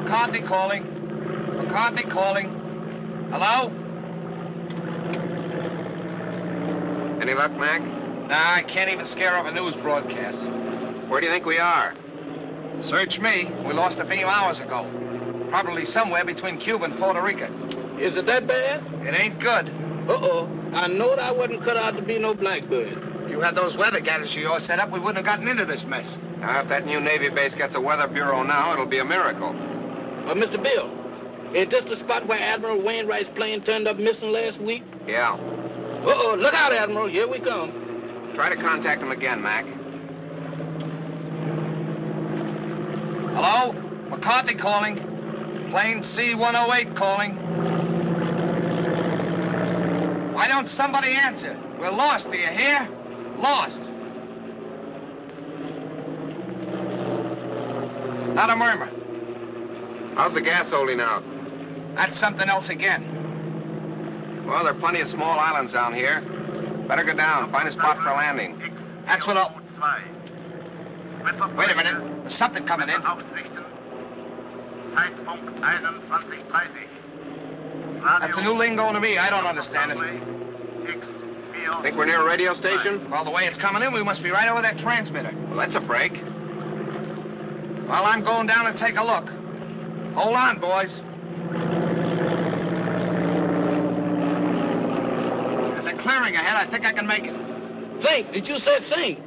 McCarthy calling. McCarthy calling. Hello? Any luck, Mac? Nah, I can't even scare up a news broadcast. Where do you think we are? Search me. We lost a beam hours ago. Probably somewhere between Cuba and Puerto Rico. Is it that bad? It ain't good. Uh-oh. I knowed I wasn't cut out to be no blackbird. If you had those weather gadgets of yours set up, we wouldn't have gotten into this mess. Now, if that new Navy base gets a weather bureau now, it'll be a miracle. But, Mr. Bill, is this the spot where Admiral Wainwright's plane turned up missing last week? Yeah. Uh-oh. Look out, Admiral. Here we come. Try to contact him again, Mac. Hello? McCarthy calling. Plane C-108 calling. Why don't somebody answer? We're lost, do you hear? Lost. Not a murmur. How's the gas holding out? That's something else again. Well, there are plenty of small islands down here. Better go down, find a spot for landing. That's what I'll... Wait a minute. There's something coming in. That's a new lingo to me. I don't understand it. Think we're near a radio station? Well, the way it's coming in, we must be right over that transmitter. Well, that's a break. Well, I'm going down and take a look. Hold on, boys. There's a clearing ahead. I think I can make it. Think. Did you say think?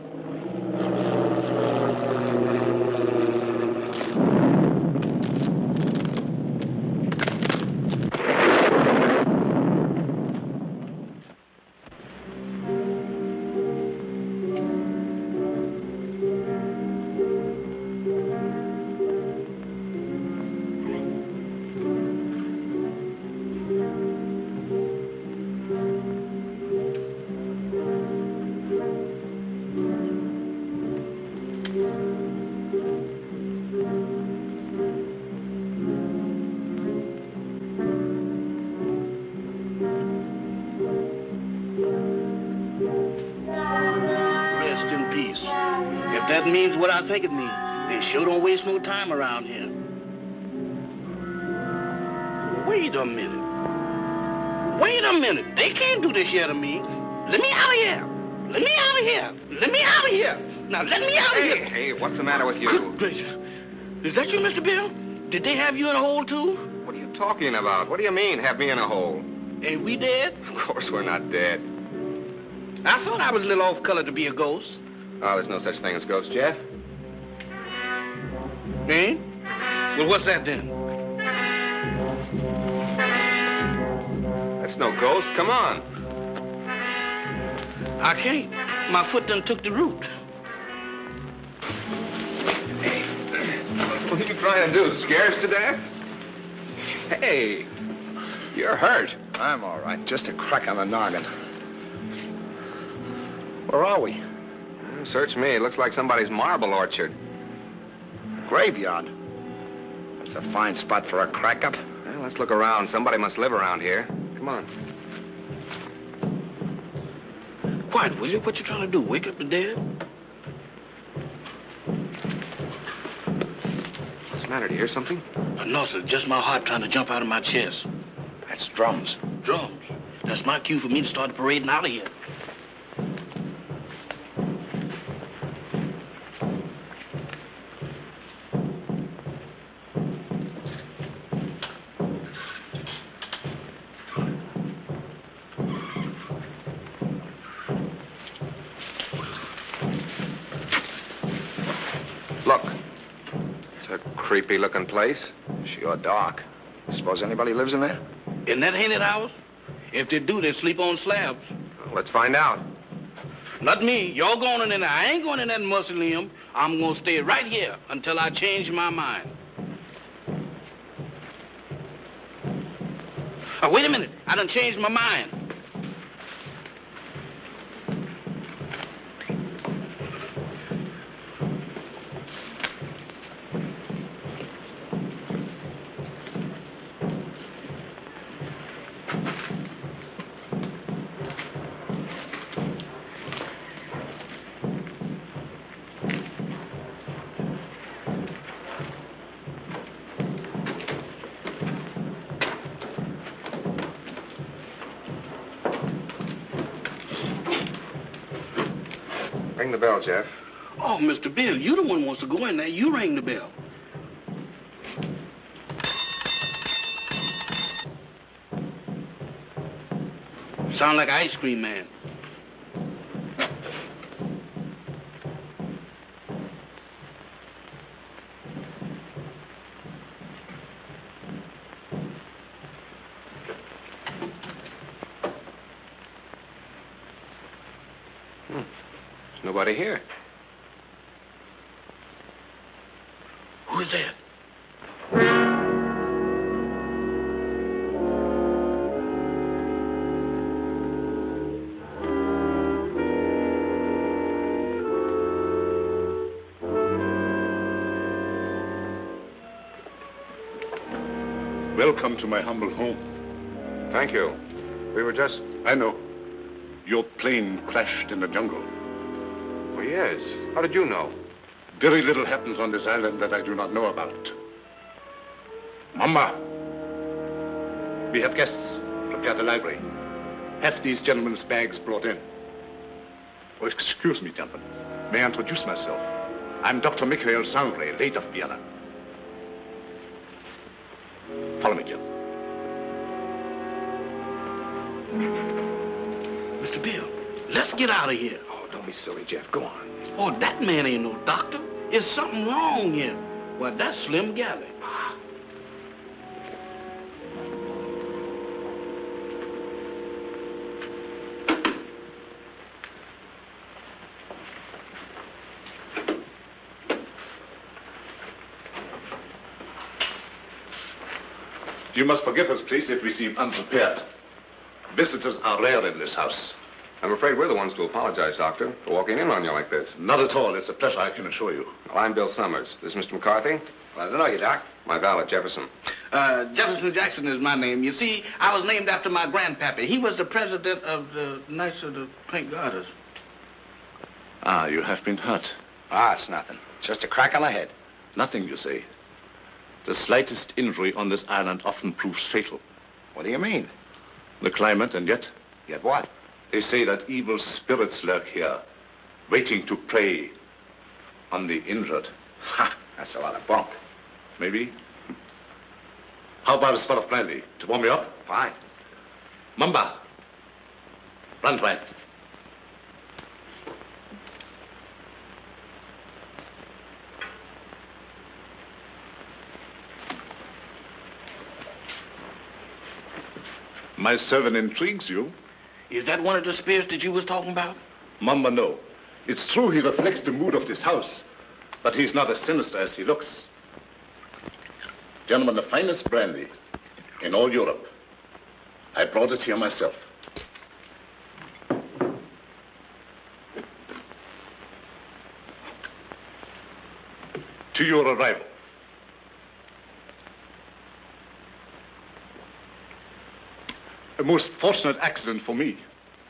That means what I think it means. They sure don't waste no time around here. Wait a minute. Wait a minute. They can't do this here to me. Let me out of here. Let me out of here. Let me out of here. Now, let me out of here. Hey, what's the matter with you? Good gracious. Is that you, Mr. Bill? Did they have you in a hole, too? What are you talking about? What do you mean, have me in a hole? Ain't we dead? Of course we're not dead. I thought I was a little off color to be a ghost. Oh, there's no such thing as ghosts, Jeff. Ain't? Well, what's that then? That's no ghost. Come on. I can't. My foot done took the root. Hey, what are you trying to do? Scare us to death? Hey, you're hurt. I'm all right. Just a crack on the noggin. Where are we? Search me. It looks like somebody's marble orchard. Graveyard. That's a fine spot for a crack-up. Well, let's look around. Somebody must live around here. Come on. Quiet, will you? What you trying to do? Wake up the dead? What's the matter? Do you hear something? No, sir. Just my heart trying to jump out of my chest. That's drums. Drums? That's my cue for me to start parading out of here. Creepy-looking place. Sure dark. Suppose anybody lives in there? In that haunted house? If they do, they sleep on slabs. Well, let's find out. Not me. You're going in there. I ain't going in that mausoleum. I'm going to stay right here until I change my mind. Oh, wait a minute. I done changed my mind. Ring the bell, Jeff. Oh, Mr. Bill, you the one wants to go in there. You ring the bell. Sound like an ice cream man. There's nobody here. Who is that? Welcome to my humble home. Thank you. We were just... I know. Your plane crashed in the jungle. Oh, yes. How did you know? Very little happens on this island that I do not know about. Mama, we have guests. Prepare the library. Have these gentlemen's bags brought in. Oh, excuse me, gentlemen. May I introduce myself? I'm Dr. Mikhail Sangre, late of Vienna. Follow me, Jim. Mr. Bill, let's get out of here. Oh, don't be silly, Jeff. Go on. Oh, that man ain't no doctor. There's something wrong here. Well, that's Slim Galley. You must forgive us, please, if we seem unprepared. Visitors are rare in this house. I'm afraid we're the ones to apologize, Doctor, for walking in on you like this. Not at all. It's a pleasure, I can assure you. Well, I'm Bill Summers. This is Mr. McCarthy. Glad to know you, Doc. My valet, Jefferson. Jefferson Jackson is my name. You see, I was named after my grandpappy. He was the president of the Knights of the Pink Garters. Ah, you have been hurt. Ah, it's nothing. Just a crack on the head. Nothing, you say. The slightest injury on this island often proves fatal. What do you mean? The climate, and yet, Yet what? they say that evil spirits lurk here, waiting to prey on the injured. Ha! That's a lot of bunk. Maybe. How about a spot of brandy to warm you up? Fine. Mamba, Brandwein. My servant intrigues you. Is that one of the spirits that you was talking about? Mamba, no. It's true he reflects the mood of this house, but he's not as sinister as he looks. Gentlemen, the finest brandy in all Europe. I brought it here myself. To your arrival. A most fortunate accident for me.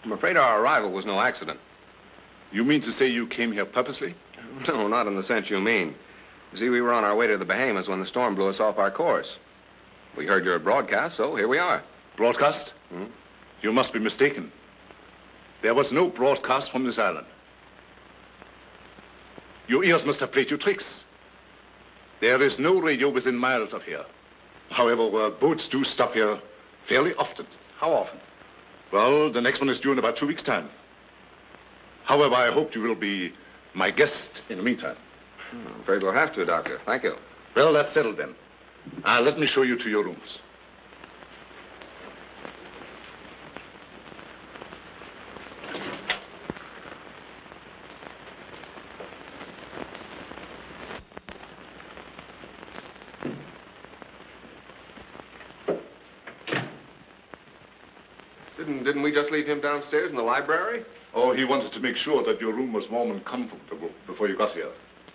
I'm afraid our arrival was no accident. You mean to say you came here purposely? No, not in the sense you mean. You see, we were on our way to the Bahamas when the storm blew us off our course. We heard your broadcast, so here we are. Broadcast? Hmm? You must be mistaken. There was no broadcast from this island. Your ears must have played you tricks. There is no radio within miles of here. However, boats do stop here fairly often. How often? Well, the next one is due in about 2 weeks' time. However, I hope you will be my guest in the meantime. I'm afraid we'll have to, Doctor. Thank you. Well, that's settled then. Let me show you to your rooms. Didn't we just leave him downstairs in the library? Oh, he wanted to make sure that your room was warm and comfortable before you got here.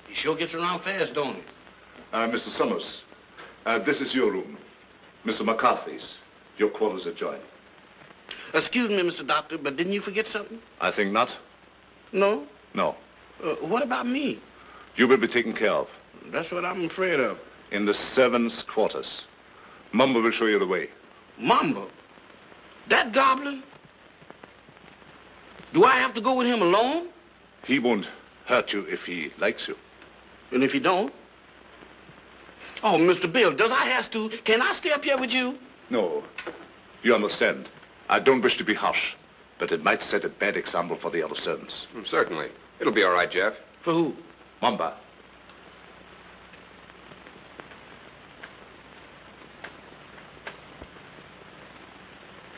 He sure gets around fast, don't he? Mr. Summers, this is your room. Mr. McCarthy's. Your quarters adjoin. Excuse me, Mr. Doctor, but didn't you forget something? I think not. No? No. What about me? You will be taken care of. That's what I'm afraid of. In the servants' quarters. Mumba will show you the way. Mamba? That goblin? Do I have to go with him alone? He won't hurt you if he likes you. And if he don't? Oh, Mr. Bill, does I have to? Can I stay up here with you? No. You understand. I don't wish to be harsh, but it might set a bad example for the other servants. Certainly. It'll be all right, Jeff. For who? Mamba.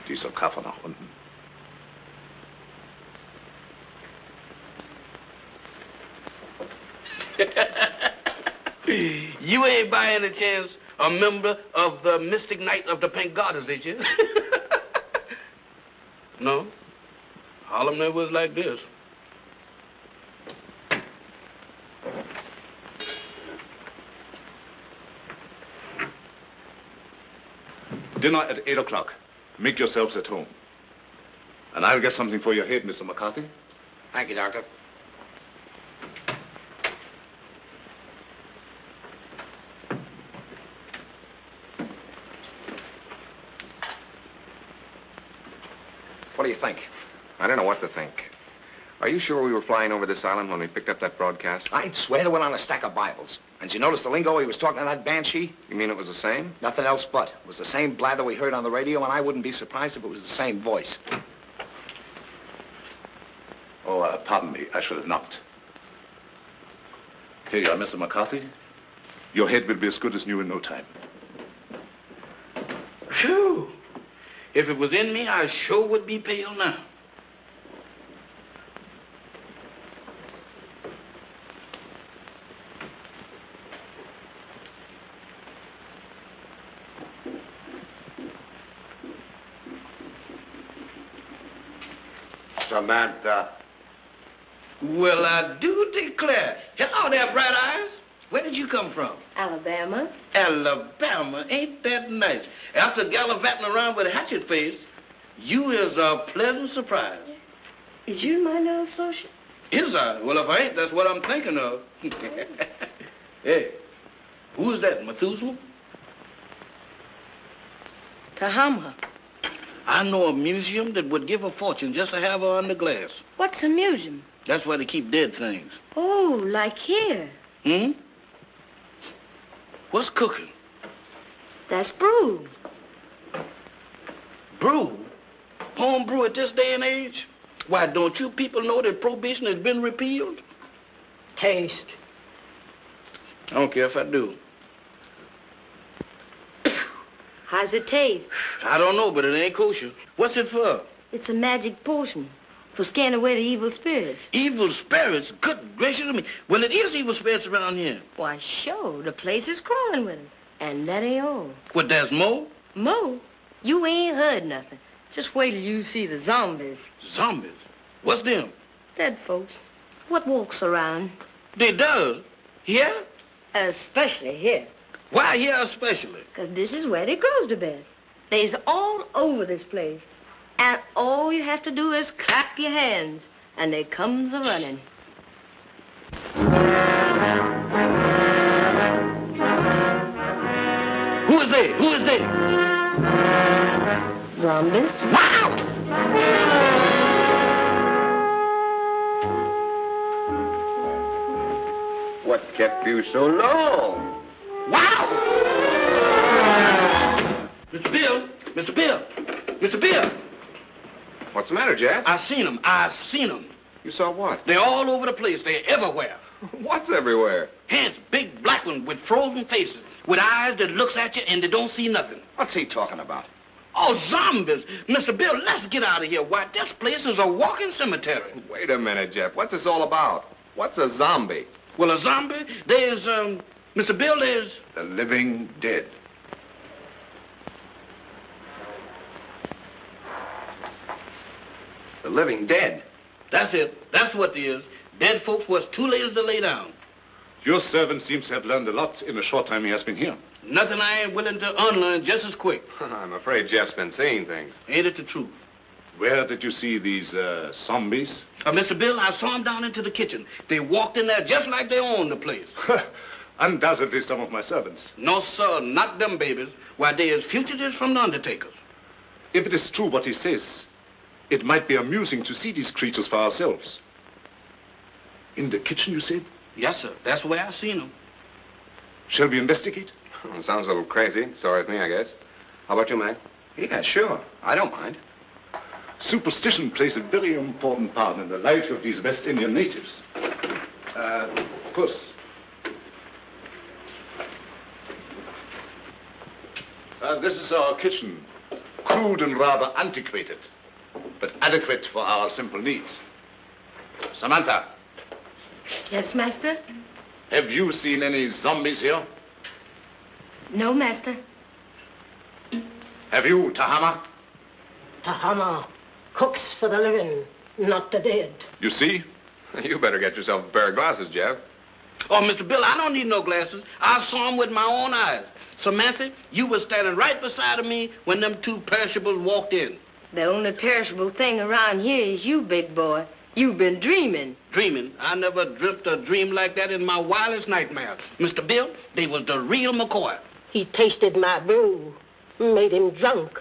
Dieser Koffer nach unten. You ain't by any chance a member of the Mystic Knight of the Pink Garters, ain't you? No? Harlem never was like this. Dinner at 8 o'clock. Make yourselves at home. And I'll get something for your head, Mr. McCarthy. Thank you, Doctor. What do you think? I don't know what to think. Are you sure we were flying over this island when we picked up that broadcast? I'd swear to it on a stack of Bibles. And you notice the lingo he was talking to that banshee? You mean it was the same? Nothing else but. It was the same blather we heard on the radio, and I wouldn't be surprised if it was the same voice. Oh, pardon me. I should have knocked. Here you are, Mr. McCarthy. Your head will be as good as new in no time. Phew. If it was in me, I sure would be pale now. Samantha. Well, I do declare. Hello there, Bright Eyes. Where did you come from? Alabama. Alabama. Ain't that nice? After gallivanting around with a hatchet face, you is a pleasant surprise. Is you my new associate? Is I? Well, if I ain't, that's what I'm thinking of. Hey, who is that, Methuselah? Tahama. I know a museum that would give a fortune just to have her under glass. What's a museum? That's where they keep dead things. Oh, like here. Hmm? What's cooking? That's brew. Brew? Home brew at this day and age? Why, don't you people know that prohibition has been repealed? Taste. I don't care if I do. How's it taste? I don't know, but it ain't kosher. What's it for? It's a magic potion for scaring away the evil spirits. Evil spirits? Good gracious of me. Well, it is evil spirits around here. Why, sure, the place is crawling with them. And that ain't all. What, there's more? Mo, you ain't heard nothing. Just wait till you see the zombies. Zombies? What's them? Dead folks. What walks around? They does? Here? Especially here. Why here especially? 'Cause this is where they grows the best. They's all over this place. And all you have to do is clap your hands, and they comes a-running. Who is they? Who is they? Zombies? Wow! What kept you so long? Wow! Mr. Bill! Mr. Bill! Mr. Bill! What's the matter, Jeff? I seen them. I seen them. You saw what? They're all over the place. They're everywhere. What's everywhere? Hands, big black ones with frozen faces, with eyes that looks at you and they don't see nothing. What's he talking about? Oh, zombies! Mr. Bill, let's get out of here. Why, this place is a walking cemetery. Wait a minute, Jeff. What's this all about? What's a zombie? Well, a zombie, there's, Mr. Bill, there's... The living dead. The living dead. That's it. That's what it is. Dead folks was too lazy to lay down. Your servant seems to have learned a lot in the short time he has been here. Nothing I ain't willing to unlearn just as quick. I'm afraid Jeff's been seeing things. Ain't it the truth? Where did you see these zombies? Mr. Bill, I saw them down into the kitchen. They walked in there just like they owned the place. Undoubtedly some of my servants. No, sir, not them babies. Why, they is fugitives from the undertakers. If it is true what he says, it might be amusing to see these creatures for ourselves. In the kitchen, you said? Yes, sir. That's where I seen him. Shall we investigate? Sounds a little crazy. Sorry with me, I guess. How about you, Mac? Yeah, sure. I don't mind. Superstition plays a very important part in the life of these West Indian natives. Of course. This is our kitchen. Crude and rather antiquated, but adequate for our simple needs. Samantha, Yes, master? have you seen any zombies here? No, master. Have you, Tahama? Tahama cooks for the living, not the dead. You see? You better get yourself a pair of glasses, Jeff. Oh, Mr. Bill, I don't need no glasses. I saw him with my own eyes. Samantha, you were standing right beside of me when them two perishables walked in. The only perishable thing around here is you, big boy. You've been dreaming. Dreaming? I never dreamt a dream like that in my wildest nightmare. Mr. Bill, they was the real McCoy. He tasted my brew, made him drunk.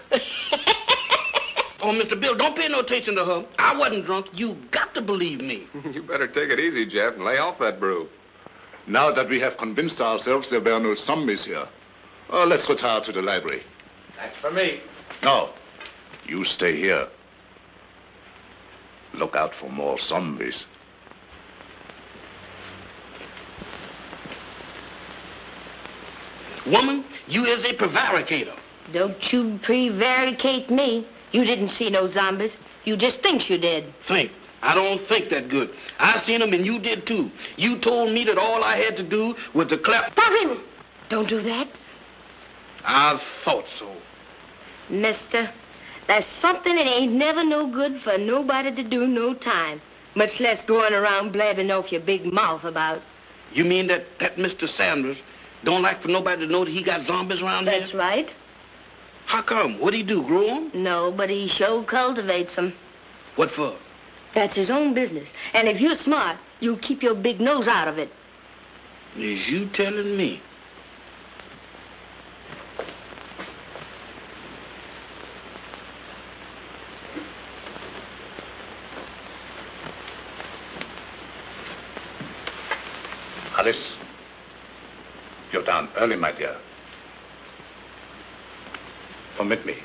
Oh, Mr. Bill, don't pay no attention to her. I wasn't drunk. You got to believe me. You better take it easy, Jeff, and lay off that brew. Now that we have convinced ourselves there were no zombies here, let's retire to the library. That's for me. No, you stay here. Look out for more zombies. Woman, you is a prevaricator. Don't you prevaricate me. You didn't see no zombies. You just thinks you did. Think. I don't think that good. I seen them and you did too. You told me that all I had to do was to clap. Stop him! Don't do that. I thought so. Mister, there's something that ain't never no good for nobody to do no time. Much less going around blabbing off your big mouth about. You mean that Mr. Sanders don't like for nobody to know that he got zombies around here? That's right. How come? What'd he do, grow 'em? No, but he sure cultivates them. What for? That's his own business. And if you're smart, you'll keep your big nose out of it. Is you telling me? Alice, you're down early, my dear. Permit me.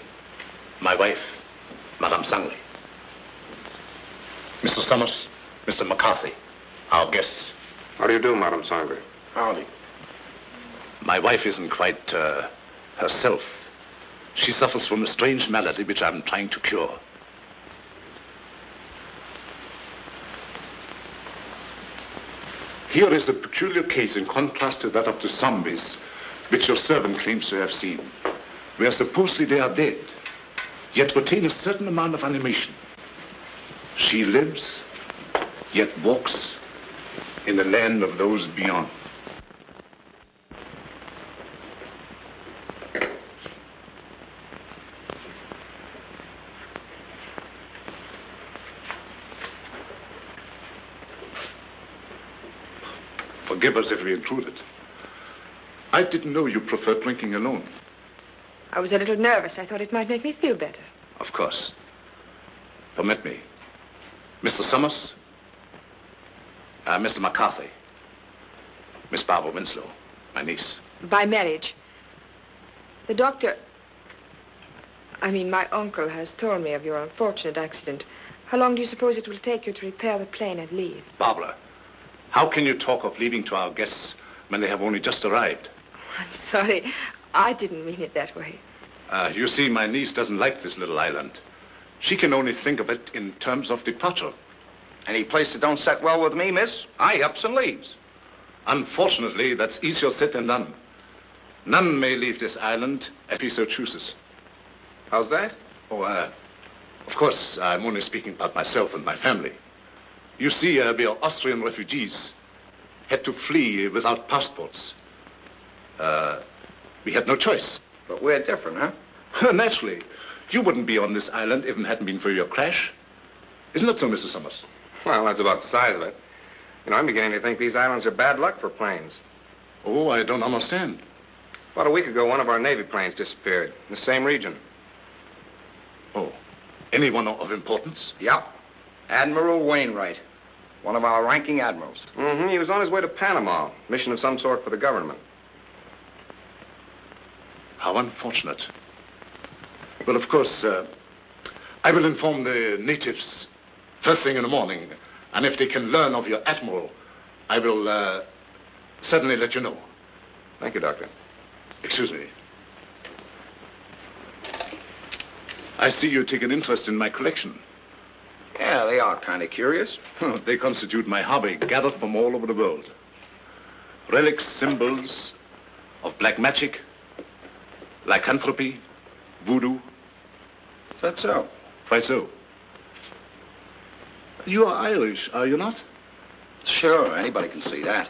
My wife, Madame Sangley. Mr. Summers, Mr. McCarthy, our guests. How do you do, Madame Sangley? Howdy. My wife isn't quite herself. She suffers from a strange malady which I'm trying to cure. Here is a peculiar case in contrast to that of the zombies, which your servant claims to have seen, where supposedly they are dead, yet retain a certain amount of animation. She lives, yet walks in the land of those beyond. Forgive us if we intruded. I didn't know you preferred drinking alone. I was a little nervous. I thought it might make me feel better. Of course. Permit me. Mr. Summers, Mr. McCarthy, Miss Barbara Winslow, my niece. By marriage. The doctor... my uncle has told me of your unfortunate accident. How long do you suppose it will take you to repair the plane and leave? Barbara, how can you talk of leaving to our guests when they have only just arrived? I'm sorry. I didn't mean it that way. You see, my niece doesn't like this little island. She can only think of it in terms of departure. Any place that don't set well with me, miss, I ups and leaves. Unfortunately, that's easier said than done. None may leave this island if he so chooses. How's that? Oh, of course, I'm only speaking about myself and my family. You see, we are Austrian refugees. Had to flee without passports. We had no choice. But we're different, huh? Naturally. You wouldn't be on this island if it hadn't been for your crash. Isn't that so, Mr. Summers? Well, that's about the size of it. I'm beginning to think these islands are bad luck for planes. Oh, I don't understand. About a week ago, one of our Navy planes disappeared in the same region. Oh, anyone of importance? Yep. Admiral Wainwright. One of our ranking admirals. Mm-hmm. He was on his way to Panama. Mission of some sort for the government. How unfortunate. Well, of course, I will inform the natives first thing in the morning. And if they can learn of your admiral, I will certainly let you know. Thank you, Doctor. Excuse me. I see you take an interest in my collection. Yeah, they are kind of curious. They constitute my hobby, gathered from all over the world. Relics, symbols of black magic, lycanthropy, voodoo. Is that so? Why so? You are Irish, are you not? Sure, anybody can see that.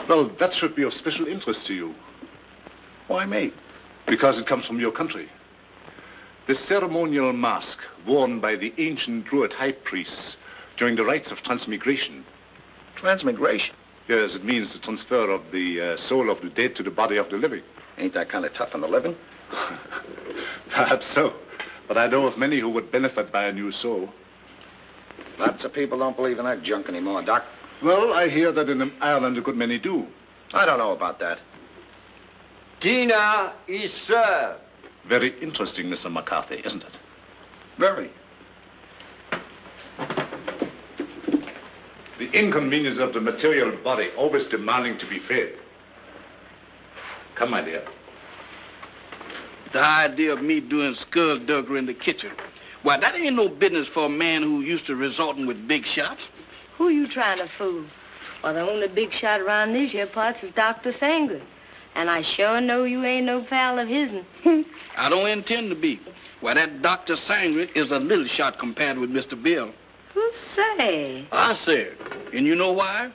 Well, that should be of special interest to you. Why me? Because it comes from your country. The ceremonial mask worn by the ancient Druid high priests during the rites of transmigration. Transmigration? Yes, it means the transfer of the soul of the dead to the body of the living. Ain't that kind of tough on the living? Perhaps so. But I know of many who would benefit by a new soul. Lots of people don't believe in that junk anymore, Doc. Well, I hear that in Ireland a good many do. I don't know about that. Dinner is served. Very interesting, Mr. McCarthy, isn't it? Very. The inconvenience of the material body always demanding to be fed. Come, my dear. The idea of me doing skullduggery in the kitchen. Why, that ain't no business for a man who used to resorting with big shots. Who you trying to fool? Well, the only big shot around these here parts is Dr. Sangre. And I sure know you ain't no pal of his'n. I don't intend to be. Why, that Dr. Sangre is a little shot compared with Mr. Bill. Who say? I said. And you know why?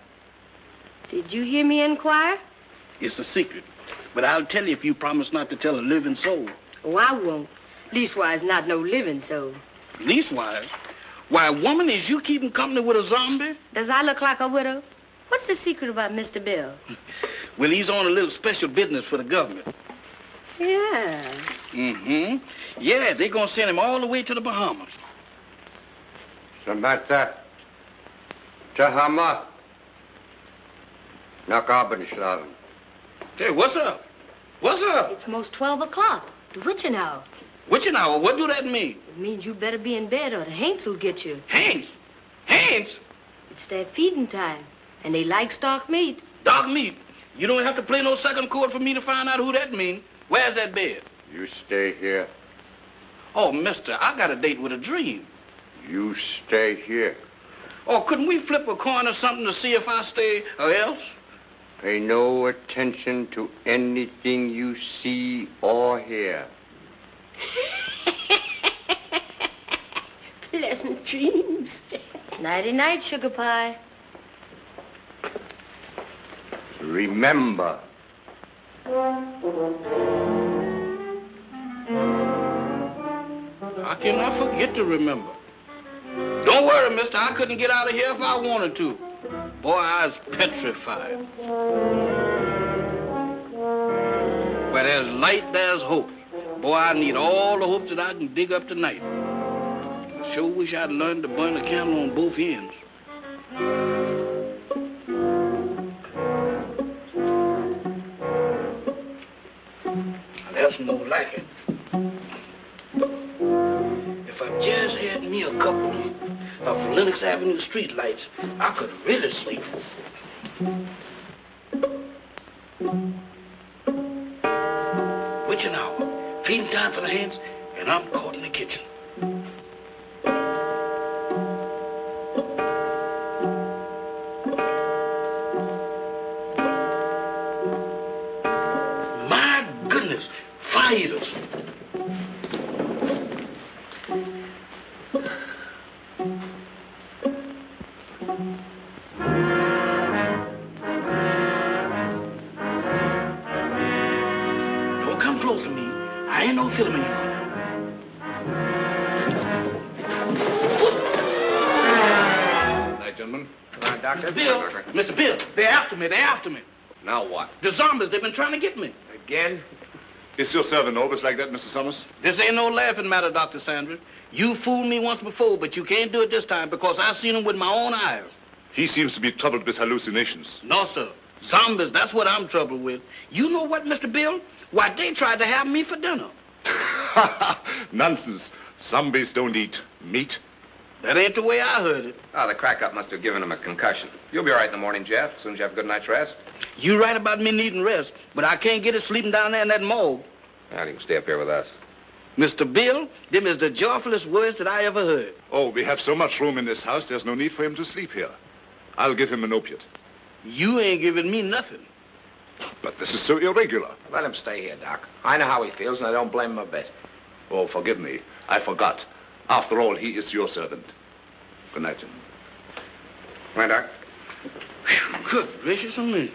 Did you hear me inquire? It's a secret. But I'll tell you if you promise not to tell a living soul. Oh, I won't. Leastwise, not no living soul. Leastwise? Why, woman, is you keeping company with a zombie? Does I look like a widow? What's the secret about Mr. Bill? Well, he's on a little special business for the government. Yeah. Mm-hmm. Yeah, they're gonna send him all the way to the Bahamas. Samantha. Tahama. Nakabanislav. Hey, what's up? What's up? It's most 12 o'clock. The witching hour. Witching hour? What do that mean? It means you better be in bed or the Haints will get you. Haints? Haints? It's their feeding time, and they like stock meat. Dog meat? You don't have to play no second chord for me to find out who that means. Where's that bed? You stay here. Oh, mister, I got a date with a dream. You stay here. Oh, couldn't we flip a coin or something to see if I stay or else? Pay no attention to anything you see or hear. Pleasant dreams. Nighty-night, sugar pie. Remember. How can I forget to remember? Don't worry, mister. I couldn't get out of here if I wanted to. Boy, I was petrified. Where there's light, there's hope. Boy, I need all the hopes that I can dig up tonight. I sure wish I'd learned to burn the candle on both ends. There's no like it. If I just had me a couple of Lenox Avenue streetlights, I could really sleep. Witching hour, feeding time for the hands, and I'm caught in the kitchen. My goodness, fire eaters. Don't come close to me. I ain't no filming you. Night, gentlemen. Come on, Doctor. Bill, Mr. Bill, they're after me. Now what? The zombies, they've been trying to get me. Again? Is your servant always like that, Mr. Summers? This ain't no laughing matter, Dr. Sanders. You fooled me once before, but you can't do it this time because I seen him with my own eyes. He seems to be troubled with hallucinations. No, sir. Zombies, that's what I'm troubled with. You know what, Mr. Bill? Why, they tried to have me for dinner. Nonsense. Zombies don't eat meat. That ain't the way I heard it. Oh, the crack-up must have given him a concussion. You'll be all right in the morning, Jeff, as soon as you have a good night's rest. You right about me needing rest, but I can't get it sleeping down there in that morgue. Well, you can stay up here with us. Mr. Bill, them is the joyfulest words that I ever heard. Oh, we have so much room in this house, there's no need for him to sleep here. I'll give him an opiate. You ain't giving me nothing. But this is so irregular. Let him stay here, Doc. I know how he feels, and I don't blame him a bit. Oh, forgive me. I forgot. After all, he is your servant. Good night, gentlemen. Right, Doc? Good gracious of me.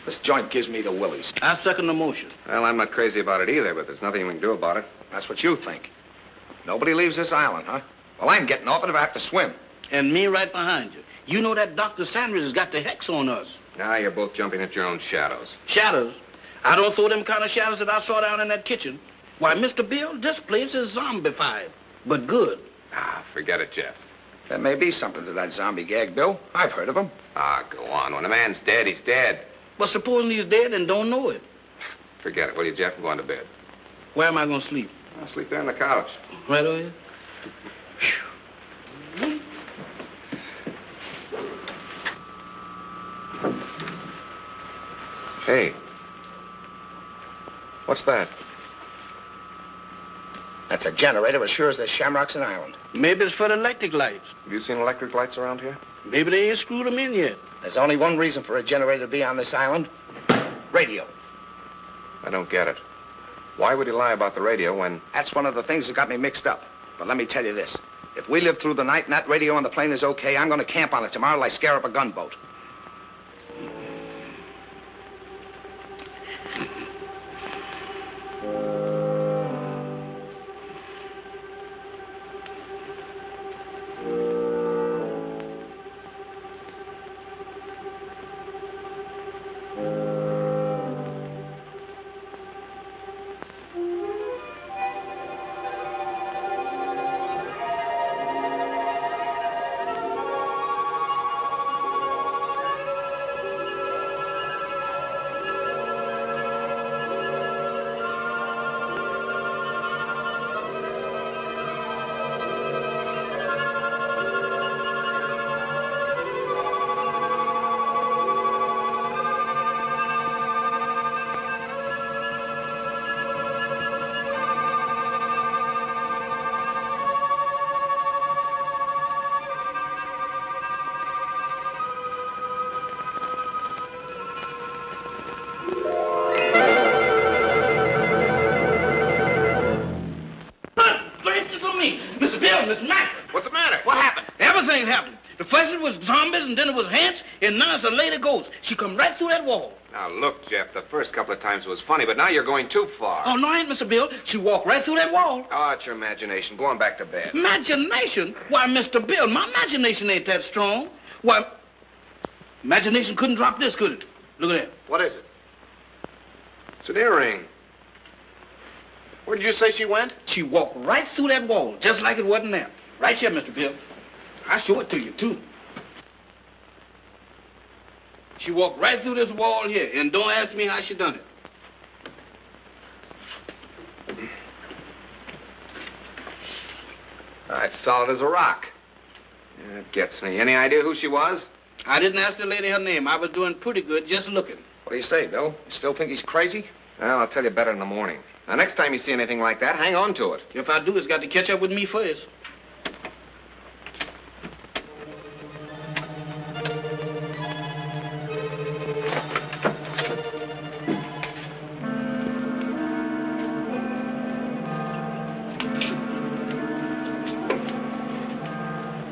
This joint gives me the willies. I second the motion. Well, I'm not crazy about it either, but there's nothing we can do about it. That's what you think. Nobody leaves this island, huh? Well, I'm getting off it if I have to swim. And me right behind you. You know that Dr. Sanders has got the hex on us. Now you're both jumping at your own shadows. Shadows? I don't throw them kind of shadows that I saw down in that kitchen. Why, Mr. Bill, this place is zombified, but good. Ah, forget it, Jeff. There may be something to that zombie gag, Bill. I've heard of them. Ah, go on. When a man's dead, he's dead. But supposing he's dead and don't know it, Forget it, will you, Jeff? I'm going to bed. where am I going to sleep? I'll sleep there on the couch. Right over here? Hey. What's that? That's a generator as sure as there's shamrocks in Ireland. Maybe it's for the electric lights. Have you seen electric lights around here? Maybe they ain't screwed them in yet. There's only one reason for a generator to be on this island. Radio. I don't get it. Why would he lie about the radio when... That's one of the things that got me mixed up. But let me tell you this. If we live through the night and that radio on the plane is okay, I'm going to camp on it tomorrow till I scare up a gunboat. And then it was ants, and now it's a lady ghost. She come right through that wall. Now, look, Jeff, the first couple of times was funny, but now you're going too far. Oh, no, I ain't, Mr. Bill. She walked right through that wall. Oh, it's your imagination. Go on back to bed. Imagination? Why, Mr. Bill, my imagination ain't that strong. Why, imagination couldn't drop this, could it? Look at that. What is it? It's an earring. Where did you say she went? She walked right through that wall, just like it wasn't there. Right here, Mr. Bill. I'll show it to you, too. She walked right through this wall here, and don't ask me how she done it. It's solid as a rock. Yeah, it gets me. Any idea who she was? I didn't ask the lady her name. I was doing pretty good just looking. What do you say, Bill? You still think he's crazy? Well, I'll tell you better in the morning. Now, next time you see anything like that, hang on to it. If I do, it's got to catch up with me first.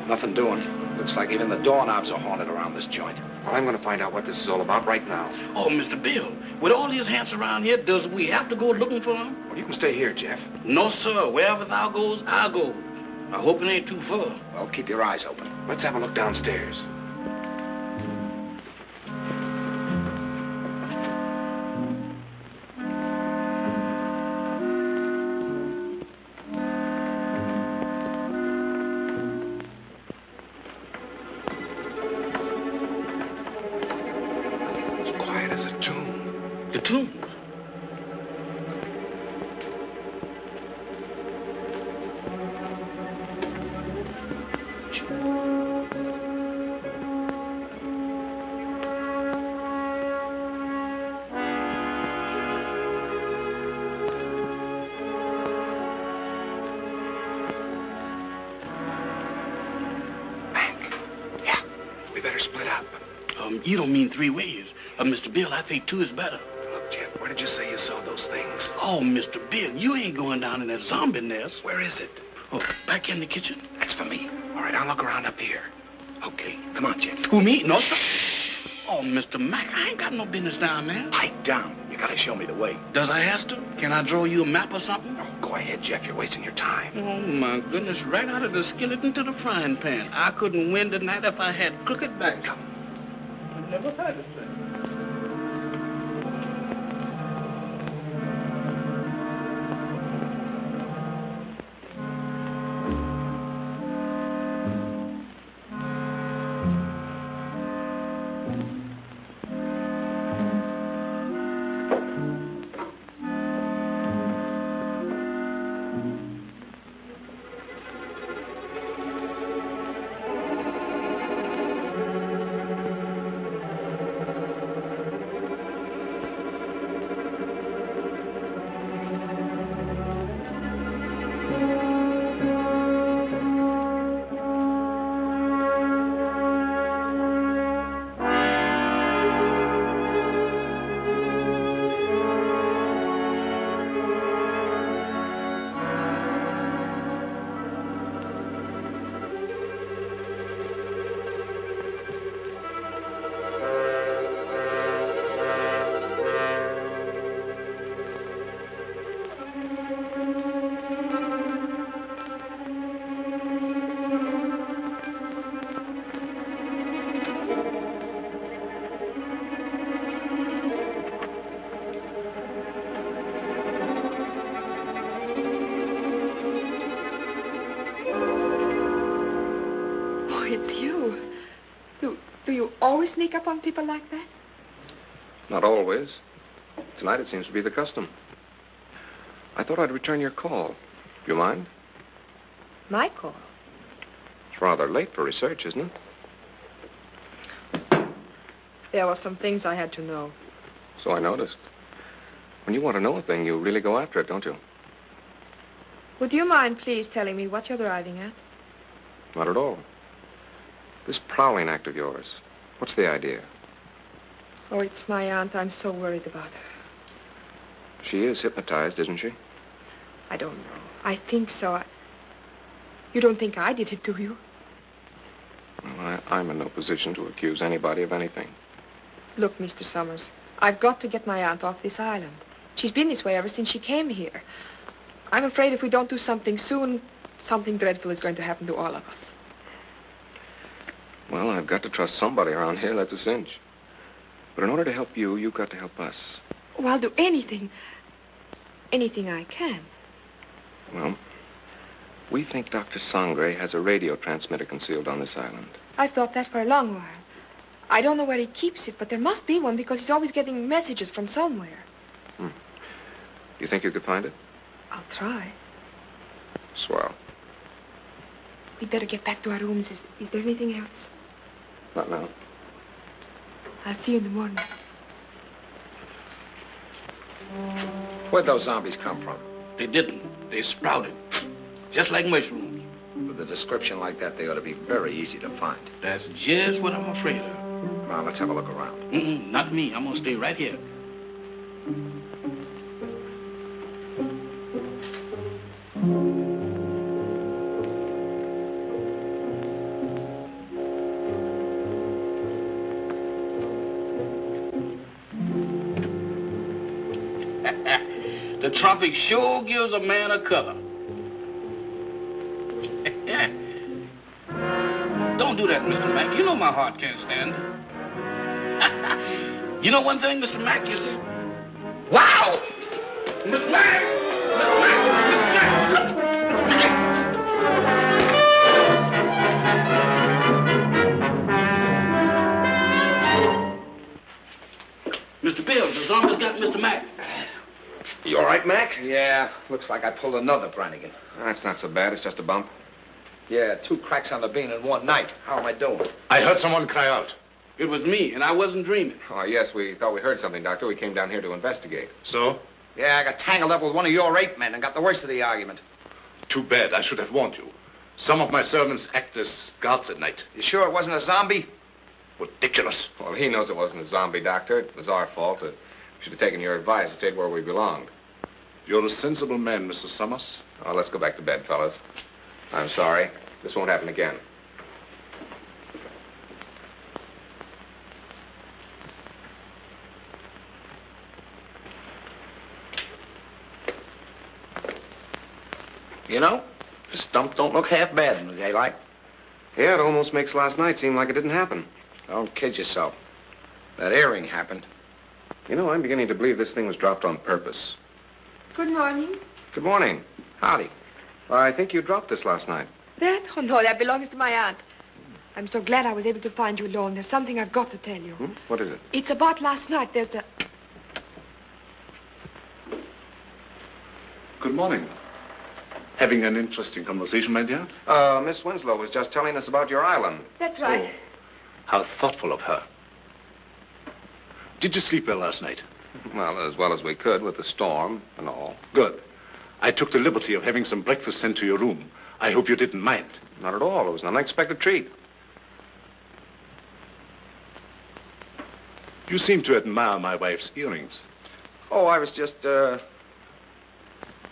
Nothing doing. Looks like even the doorknobs are haunted around this joint. Well, I'm going to find out what this is all about right now. Oh, Mr. Bill, with all these ants around here, does we have to go looking for them? Well, you can stay here, Jeff. No, sir. Wherever thou goes, I'll go. I hope it ain't too far. Well, keep your eyes open. Let's have a look downstairs. The tombs. We better split up. You don't mean 3 ways. Mr. Bill, I think 2 is better. Look, Jeff, where did you say you saw those things? Oh, Mr. Bill, you ain't going down in that zombie nest. Where is it? Oh, back in the kitchen? That's for me. All right, I'll look around up here. Okay, come on, Jeff. Who, me? No, sir. Oh, Mr. Mack, I ain't got no business down there. Pipe down. You gotta show me the way. Does I have to? Can I draw you a map or something? Oh, go ahead, Jeff. You're wasting your time. Oh, my goodness, right out of the skillet into the frying pan. I couldn't win tonight if I had crooked back. Come. I never had it, sir. It's you. Do you always sneak up on people like that? Not always. Tonight it seems to be the custom. I thought I'd return your call. Do you mind? My call? It's rather late for research, isn't it? There were some things I had to know. So I noticed. When you want to know a thing, you really go after it, don't you? Would you mind, please, telling me what you're driving at? Not at all. This prowling act of yours, what's the idea? Oh, it's my aunt. I'm so worried about her. She is hypnotized, isn't she? I don't know. I think so. You don't think I did it, do you? Well, I'm in no position to accuse anybody of anything. Look, Mr. Summers, I've got to get my aunt off this island. She's been this way ever since she came here. I'm afraid if we don't do something soon, something dreadful is going to happen to all of us. Well, I've got to trust somebody around here, that's a cinch. But in order to help you, you've got to help us. Oh, I'll do anything. Anything I can. Well, we think Dr. Sangre has a radio transmitter concealed on this island. I've thought that for a long while. I don't know where he keeps it, but there must be one because he's always getting messages from somewhere. You think you could find it? I'll try. Swell. We'd better get back to our rooms. Is there anything else? Not now. I'll see you in the morning. Where'd those zombies come from? They didn't. They sprouted. Just like mushrooms. With a description like that, they ought to be very easy to find. That's just what I'm afraid of. Well, let's have a look around. Not me. I'm going to stay right here. The tropic sure gives a man a color. Don't do that, Mr. Mack. You know my heart can't stand it. You know one thing, Mr. Mack, you see? Wow! Mr. Mack! Mr. Mack! Mr. Bill, the almost got Mr. Mack. You all right, Mac? Yeah, looks like I pulled another Brannigan. That's not so bad. It's just a bump. Yeah, 2 cracks on the bean in one night. How am I doing? I heard someone cry out. It was me, and I wasn't dreaming. Oh, yes, we thought we heard something, Doctor. We came down here to investigate. So? Yeah, I got tangled up with one of your 8 men and got the worst of the argument. Too bad. I should have warned you. Some of my servants act as guards at night. You sure it wasn't a zombie? Ridiculous. Well, he knows it wasn't a zombie, Doctor. It was our fault. We should have taken your advice and stayed where we belonged. You're a sensible man, Mr. Summers. Oh, let's go back to bed, fellas. I'm sorry. This won't happen again. You know, this dump don't look half bad in the daylight. Yeah, it almost makes last night seem like it didn't happen. Don't kid yourself. That earring happened. You know, I'm beginning to believe this thing was dropped on purpose. Good morning. Good morning. Howdy. I think you dropped this last night. That? Oh, no, that belongs to my aunt. I'm so glad I was able to find you alone. There's something I've got to tell you. What is it? It's about last night. There's a... Good morning. Having an interesting conversation, my dear? Miss Winslow was just telling us about your island. That's right. How thoughtful of her. Did you sleep well last night? Well as we could with the storm and all. Good. I took the liberty of having some breakfast sent to your room. I hope you didn't mind. Not at all. It was an unexpected treat. You seem to admire my wife's earrings. Oh, I was just,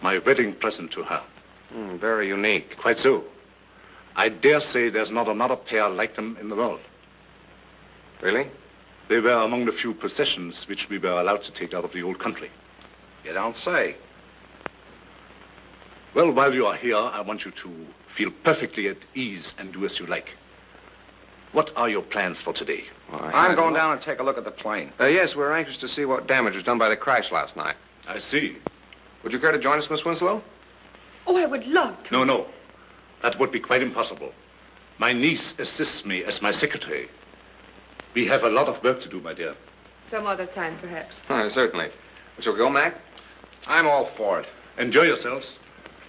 My wedding present to her. Very unique. Quite so. I dare say there's not another pair like them in the world. Really? They were among the few possessions which we were allowed to take out of the old country. You don't say. Well, while you are here, I want you to feel perfectly at ease and do as you like. What are your plans for today? I'm going down and take a look at the plane. Yes, we're anxious to see what damage was done by the crash last night. I see. Would you care to join us, Miss Winslow? Oh, I would love to. No. That would be quite impossible. My niece assists me as my secretary. We have a lot of work to do, my dear. Some other time, perhaps. Certainly. Shall we go, Mac? I'm all for it. Enjoy yourselves.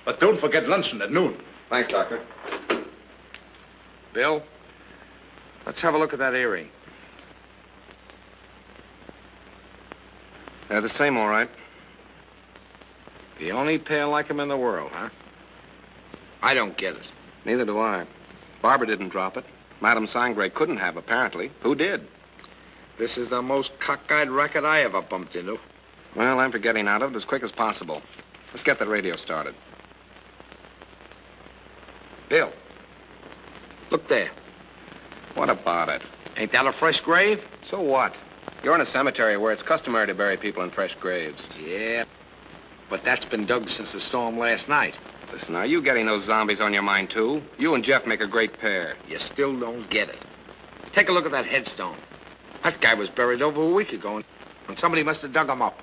But don't forget luncheon at noon. Thanks, Doctor. Bill, let's have a look at that earring. They're the same, all right. The only pair like him in the world, huh? I don't get it. Neither do I. Barbara didn't drop it. Madame Sangre couldn't have, apparently. Who did? This is the most cockeyed racket I ever bumped into. Well, I'm for getting out of it as quick as possible. Let's get the radio started. Bill, look there. What about it? Ain't that a fresh grave? So what? You're in a cemetery where it's customary to bury people in fresh graves. Yeah, but that's been dug since the storm last night. Listen, are you getting those zombies on your mind, too? You and Jeff make a great pair. You still don't get it. Take a look at that headstone. That guy was buried over a week ago, and somebody must have dug him up.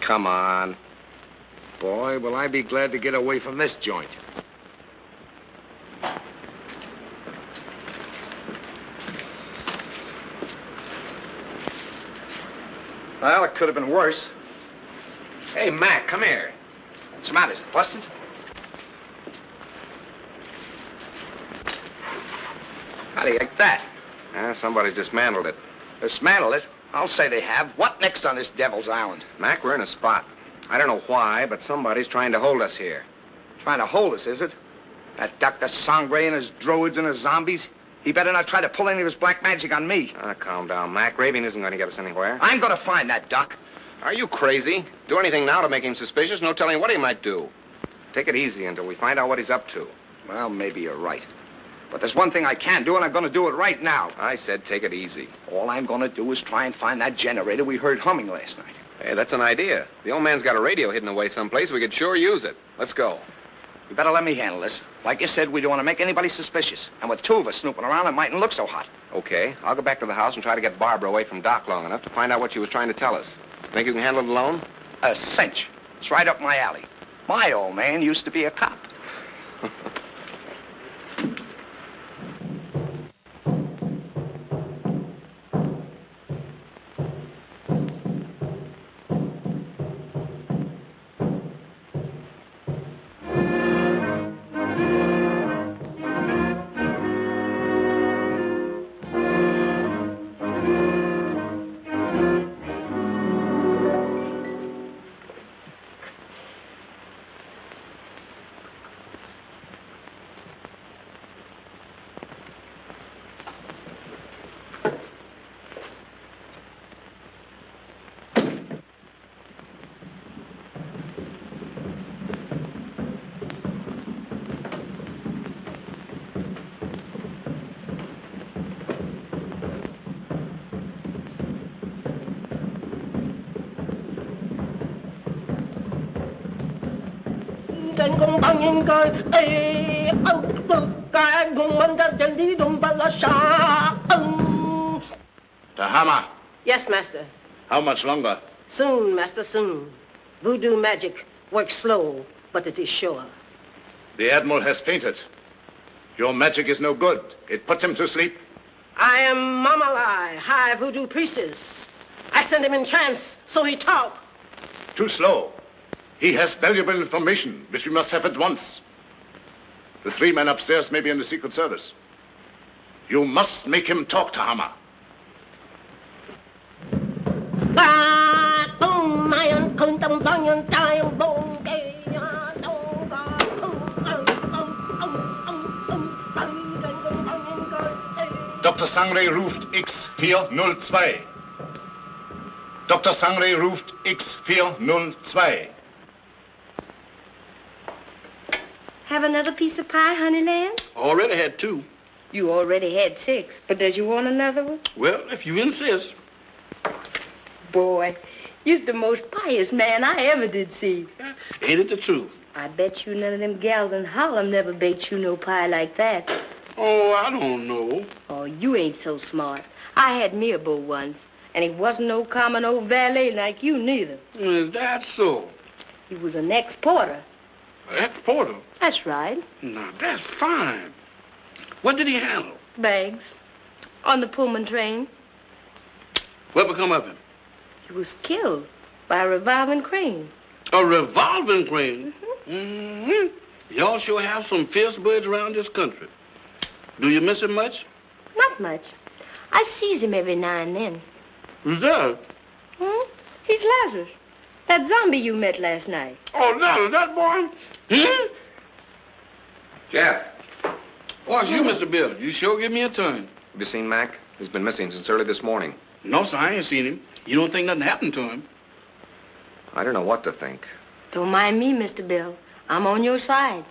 Come on. Boy, will I be glad to get away from this joint. Well, it could have been worse. Hey, Mac, come here. What's the matter? Is it busted? How do you like that? Somebody's dismantled it. Dismantle it? I'll say they have. What next on this devil's island? Mac, we're in a spot. I don't know why, but somebody's trying to hold us here. Trying to hold us, is it? That Dr. Sangre and his droids and his zombies? He better not try to pull any of his black magic on me. Calm down, Mac. Raving isn't going to get us anywhere. I'm going to find that Doc. Are you crazy? Do anything now to make him suspicious? No telling what he might do. Take it easy until we find out what he's up to. Well, maybe you're right. But there's one thing I can do, and I'm going to do it right now. I said take it easy. All I'm going to do is try and find that generator we heard humming last night. Hey, that's an idea. The old man's got a radio hidden away someplace. We could sure use it. Let's go. You better let me handle this. Like you said, we don't want to make anybody suspicious. And with 2 of us snooping around, it mightn't look so hot. Okay. I'll go back to the house and try to get Barbara away from Doc long enough to find out what she was trying to tell us. Think you can handle it alone? A cinch. It's right up my alley. My old man used to be a cop. gan gong bangin gan eh out look gan gong manda jandi dum bala sha. Tahama, Yes, master. how much longer? Soon, master, soon. Voodoo magic works slow, but it is sure. The Admiral has fainted. Your magic is no good. It puts him to sleep. I am Mamalai, high voodoo priestess. I send him in trance, so he talk. Too slow. He has valuable information, which we must have at once. The 3 men upstairs may be in the Secret Service. You must make him talk, Tahama. Dr. Sangre ruft X402. Dr. Sangre ruft X402. Have another piece of pie, Honeyland? Already had 2. You already had 6, but does you want another one? Well, if you insist. Boy, you're the most pious man I ever did see. Ain't it the truth? I bet you none of them gals in Harlem never baked you no pie like that. Oh, I don't know. Oh, you ain't so smart. I had me a beau once, and he wasn't no common old valet like you neither. Is that so? He was an ex-porter. Ex-porter? That's right. Now, that's fine. What did he handle? Bags. On the Pullman train. What become of him? He was killed by a revolving crane. A revolving crane? Mm-hmm. Y'all sure have some fierce birds around this country. Do you miss him much? Not much. I sees him every now and then. Who's that? He's Lazarus. That zombie you met last night. Oh, that boy? Jeff, Oh, it's you, Mr. Bill. You sure give me a turn. have you seen Mac? He's been missing since early this morning. No, sir, I ain't seen him. You don't think nothing happened to him? I don't know what to think. Don't mind me, Mr. Bill. I'm on your side.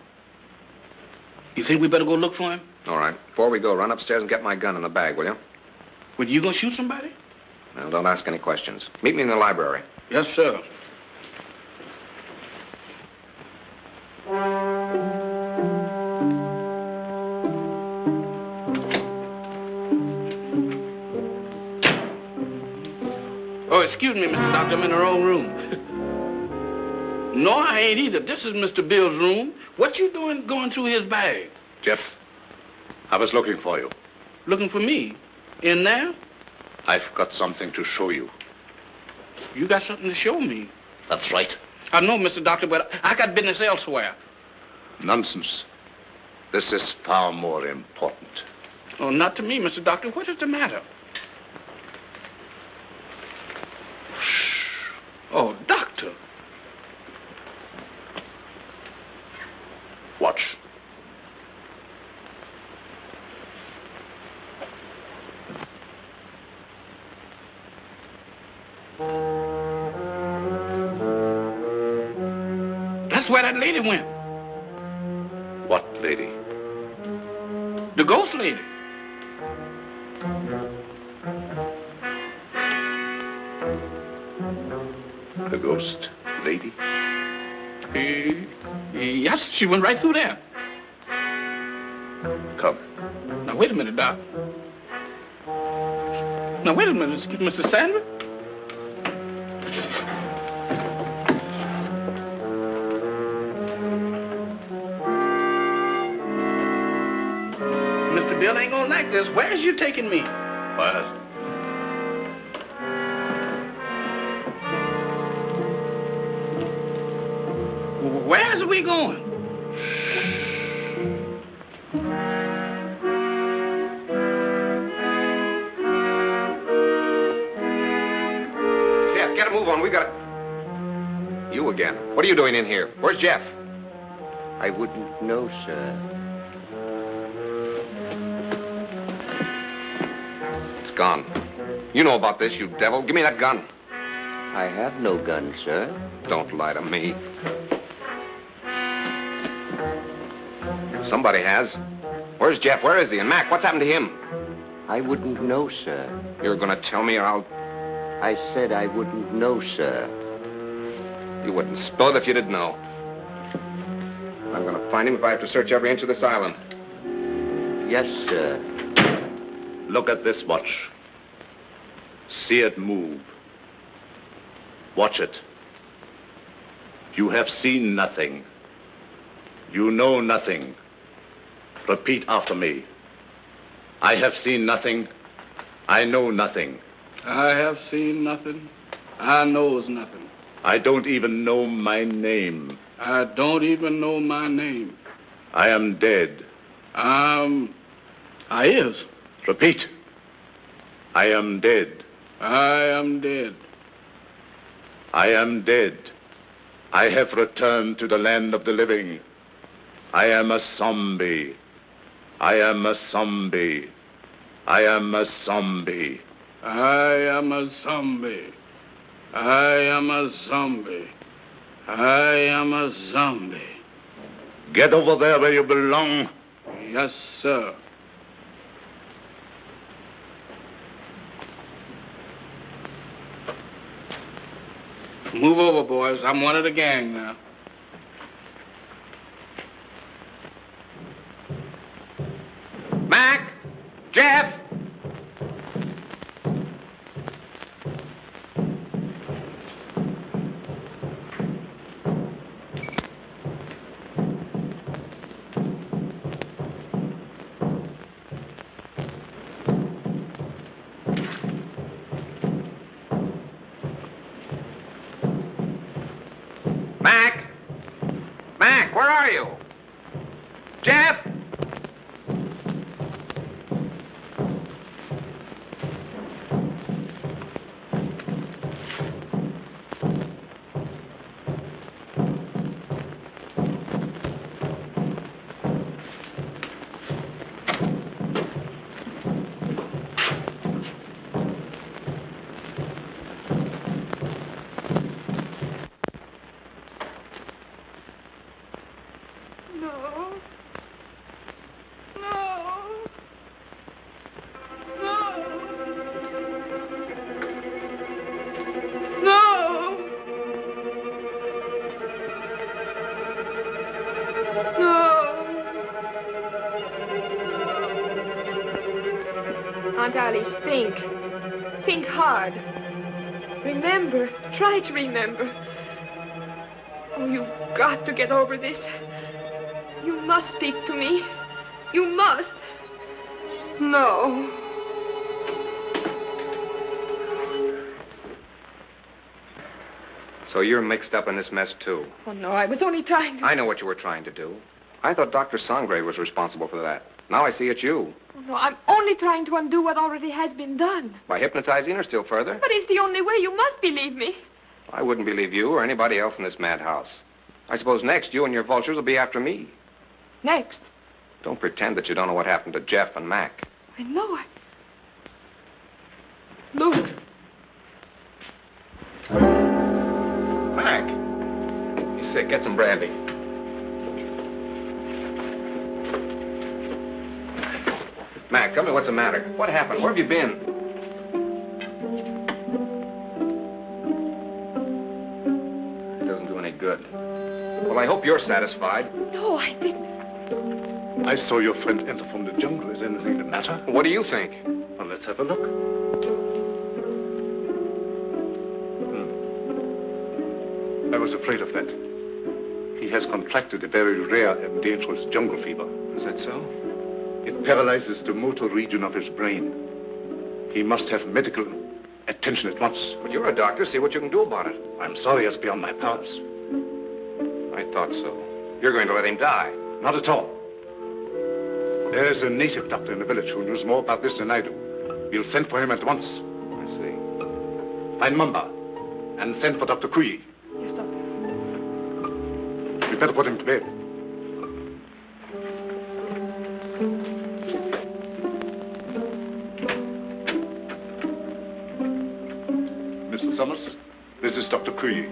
You think we better go look for him? All right. Before we go, run upstairs and get my gun in the bag, will you? Well, you gonna shoot somebody? Well, don't ask any questions. Meet me in the library. Yes, sir. Oh, excuse me, Mr. Doctor. I'm in the wrong room. No, I ain't either. This is Mr. Bill's room. What you doing going through his bag? Jeff, I was looking for you. Looking for me? In there? I've got something to show you. You got something to show me. That's right. I know, Mr. Doctor, but I got business elsewhere. Nonsense. This is far more important. Oh, not to me, Mr. Doctor. What is the matter? Oh, Doctor. Watch. That's where that lady went. What lady? The ghost lady. The ghost lady? Yes, she went right through there. Come. Now, wait a minute, Doc. Now, wait a minute, Mr. Sandra. Mr. Bill ain't gonna like this. Where's you taking me? What? Where's we going? Jeff, get a move on. We got it. You again. What are you doing in here? Where's Jeff? I wouldn't know, sir. It's gone. You know about this, you devil. Give me that gun. I have no gun, sir. Don't lie to me. Somebody has. Where's Jeff? Where is he? And Mac, what's happened to him? I wouldn't know, sir. You're going to tell me or I'll... I said I wouldn't know, sir. You wouldn't spill it if you didn't know. I'm going to find him if I have to search every inch of this island. Yes, sir. Look at this watch. See it move. Watch it. You have seen nothing. You know nothing. Repeat after me. I have seen nothing. I know nothing. I have seen nothing. I knows nothing. I don't even know my name. I don't even know my name. I am dead. I is. Repeat. I am dead. I am dead. I am dead. I have returned to the land of the living. I am a zombie. I am a zombie. I am a zombie. I am a zombie. I am a zombie. I am a zombie. Get over there where you belong. Yes, sir. Move over, boys. I'm one of the gang now. Mac! Jeff! Mac! Mac, where are you? Jeff! Aunt Alice, think. Think hard. Remember. Try to remember. Oh, you've got to get over this. You must speak to me. You must. No. So you're mixed up in this mess, too. Oh, no, I was only trying to... I know what you were trying to do. I thought Dr. Sangre was responsible for that. Now I see it's you. Oh, no, I'm only trying to undo what already has been done. By hypnotizing her still further? But it's the only way. You must believe me. I wouldn't believe you or anybody else in this madhouse. I suppose next you and your vultures will be after me. Next. Don't pretend that you don't know what happened to Jeff and Mac. I know it. Look. Mac. He's sick. Get some brandy. Mac, tell me what's the matter. What happened? Where have you been? It doesn't do any good. Well, I hope you're satisfied. No, I didn't. I saw your friend enter from the jungle. Is anything the matter? What do you think? Well, let's have a look. I was afraid of that. He has contracted a very rare and dangerous jungle fever. Is that so? It paralyzes the motor region of his brain. He must have medical attention at once. But you're a doctor. See what you can do about it. I'm sorry, it's beyond my powers. I thought so. You're going to let him die. Not at all. There's a native doctor in the village who knows more about this than I do. We'll send for him at once. I see. Find Mamba and send for Dr. Kui. Yes, Doctor. We'd better put him to bed. Mr. Summers, this is Dr. Kui.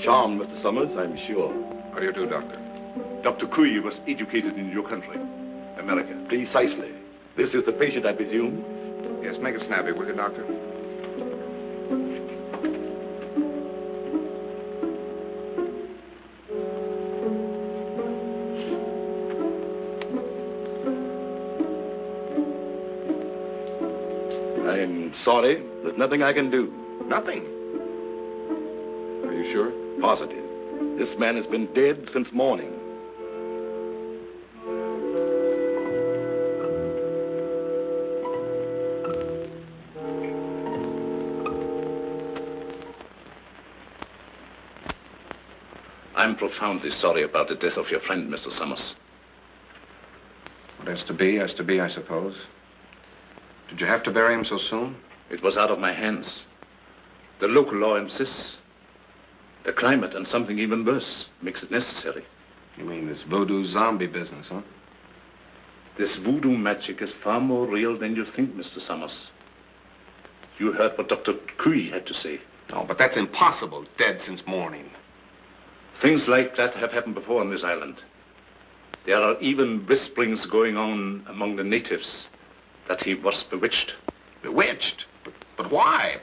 Charmed, Mr. Summers, I'm sure. How do you do, Doctor? Dr. Kui was educated in your country, America. Precisely. This is the patient, I presume? Yes, make it snappy, will you, Doctor? sorry. There's nothing I can do. Nothing. Are you sure? Positive. This man has been dead since morning. I'm profoundly sorry about the death of your friend, Mr. Summers. What has to be, I suppose. Did you have to bury him so soon? It was out of my hands. The local law insists. The climate and something even worse makes it necessary. You mean this voodoo zombie business, huh? This voodoo magic is far more real than you think, Mr. Summers. You heard what Dr. Cui had to say. No, but that's impossible. Dead since morning. Things like that have happened before on this island. There are even whisperings going on among the natives that he was bewitched. Bewitched? But why?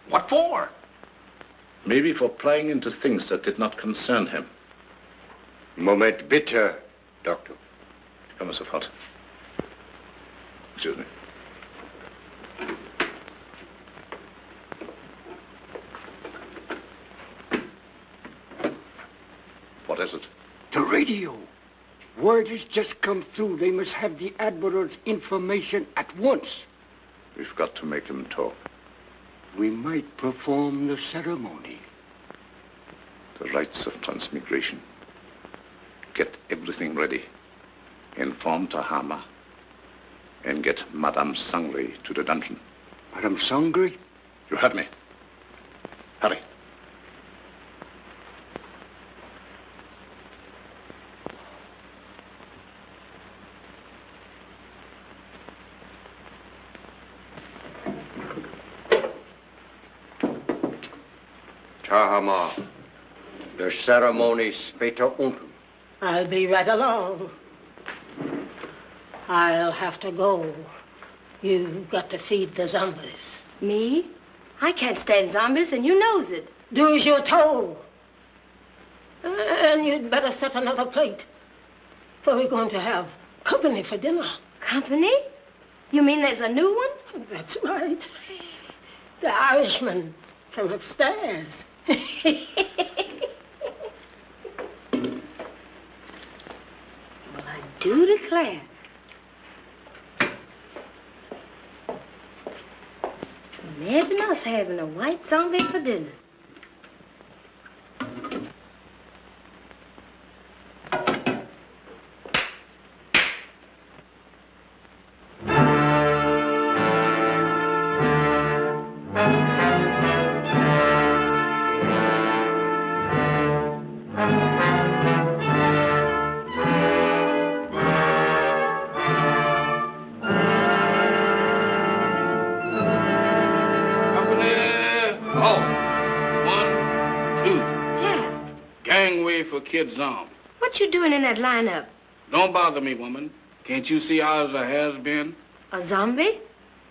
What for? Maybe for prying into things that did not concern him. Moment bitte, Doctor. Come sofort. Excuse me. What is it? The radio. Word has just come through. They must have the Admiral's information at once. We've got to make him talk. We might perform the ceremony. The rites of transmigration. Get everything ready. Inform Tahama. And get Madame Sangre to the dungeon. Madame Sangre? You heard me. Hurry. Tahama, the ceremony später unten. I'll be right along. I'll have to go. You've got to feed the zombies. Me? I can't stand zombies, and you knows it. Do as you're told. And you'd better set another plate. For we're going to have company for dinner. Company? You mean there's a new one? That's right. The Irishman from upstairs. Well, I do declare. Imagine us having a white zombie for dinner. Kid Zom. What you doing in that lineup? Don't bother me, woman. Can't you see I was a has-been? A zombie?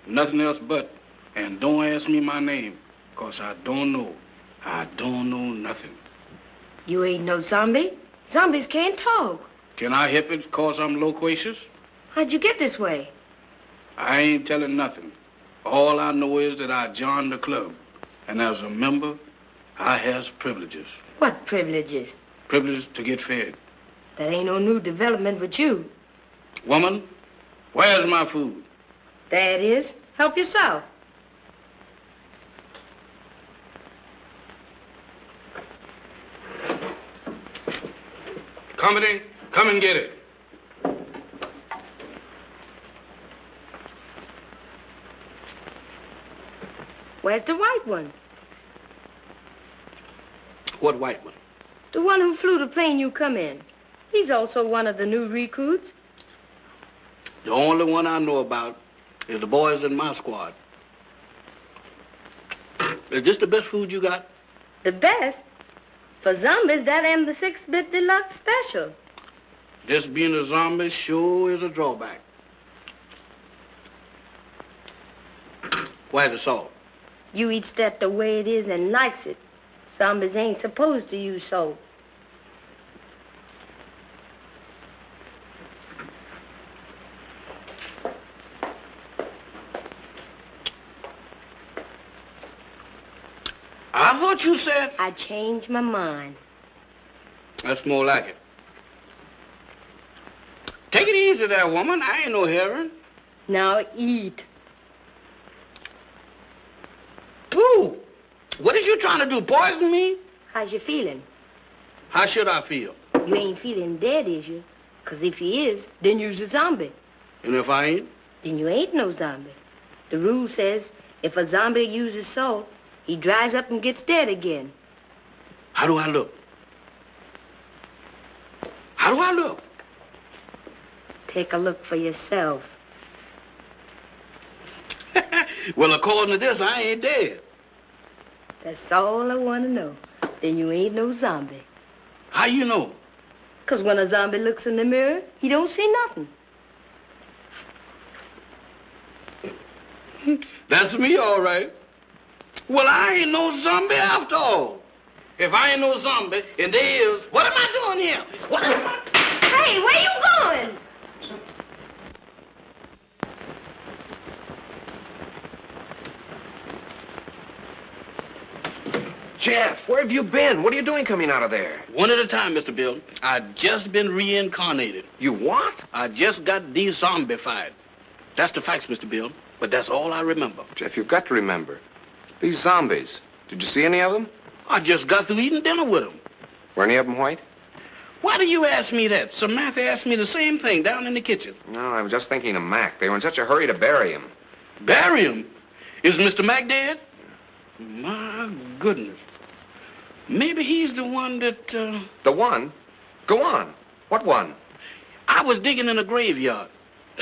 Nothing else but. And don't ask me my name, 'cause I don't know. I don't know nothing. You ain't no zombie. Zombies can't talk. Can I help it 'cause I'm loquacious? How'd you get this way? I ain't telling nothing. All I know is that I joined the club. And as a member, I has privileges. What privileges? Privileges to get fed. That ain't no new development with you. Woman, where's my food? There it is. Help yourself. Company, come and get it. Where's the white one? What white one? The one who flew the plane you come in. He's also one of the new recruits. The only one I know about is the boys in my squad. Is this the best food you got? The best? For zombies, that am the 6-bit deluxe special. This being a zombie sure is a drawback. Where's the salt? You eats that the way it is and likes it. Zombies ain't supposed to use salt. thought you said... I changed my mind. That's more like it. Take it easy there, woman. I ain't no heron. Now eat. Pooh! What is you trying to do, poison me? How's you feeling? How should I feel? You ain't feeling dead, is you? 'Cause if you is, then you's a zombie. And if I ain't? Then you ain't no zombie. The rule says if a zombie uses salt, he dries up and gets dead again. How do I look? How do I look? Take a look for yourself. Well, according to this, I ain't dead. That's all I want to know. Then you ain't no zombie. How you know? 'Cause when a zombie looks in the mirror, he don't see nothing. That's me, all right. Well, I ain't no zombie after all. If I ain't no zombie, and there is, what am I doing here? What am I... Hey, where you going? Jeff, where have you been? What are you doing coming out of there? One at a time, Mr. Bill. I just been reincarnated. You what? I just got de-zombified. That's the facts, Mr. Bill. But that's all I remember. Jeff, you've got to remember. These zombies, did you see any of them? I just got through eating dinner with them. Were any of them white? Why do you ask me that? Samantha asked me the same thing down in the kitchen. No, I was just thinking of Mac. They were in such a hurry to bury him. Bury him? Is Mr. Mac dead? My goodness. Maybe he's the one that... The one? Go on. What one? I was digging in a graveyard.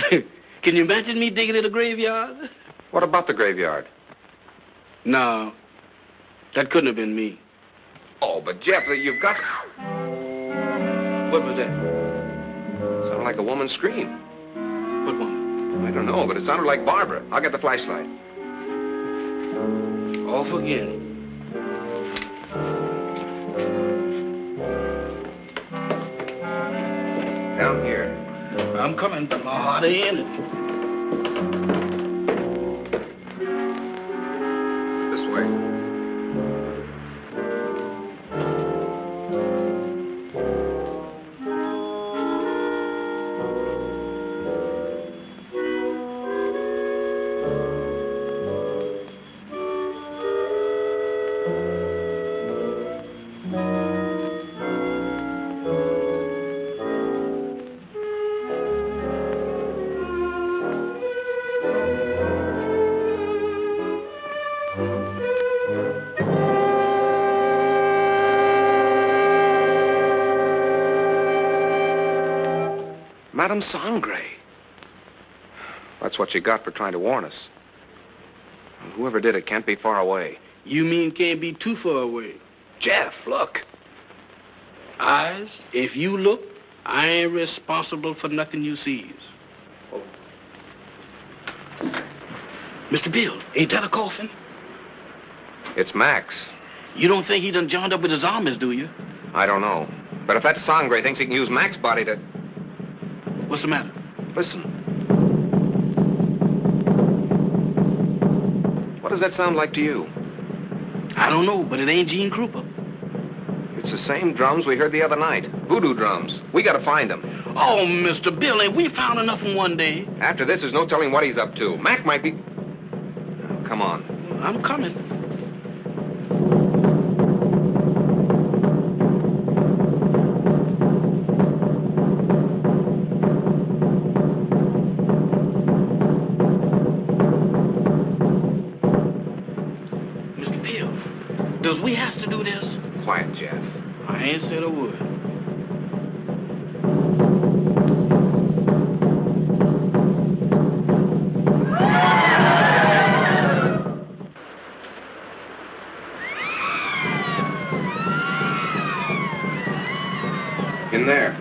Can you imagine me digging in a graveyard? What about the graveyard? No, that couldn't have been me. Oh, but Jeff, you've got... What was that? Sounded like a woman's scream. What one? I don't know, but it sounded like Barbara. I'll get the flashlight. Off again. Down here. I'm coming, but my heart ain't in it. This way. Madame Sangre. That's what you got for trying to warn us. Whoever did it can't be far away. You mean can't be too far away? Jeff, look. Eyes, if you look, I ain't responsible for nothing you sees. Oh. Mr. Bill, ain't that a coffin? It's Max. You don't think he done joined up with his armies, do you? I don't know. But if that Sangre thinks he can use Mac's body to... What's the matter? Listen. What does that sound like to you? I don't know, but it ain't Gene Krupa. It's the same drums we heard the other night. Voodoo drums. We gotta find them. Oh, Mr. Bill, ain't we found enough in one day? After this, there's no telling what he's up to. Mac might be... Come on. I'm coming. Does we has to do this? Quiet, Jeff. I ain't said a word. In there.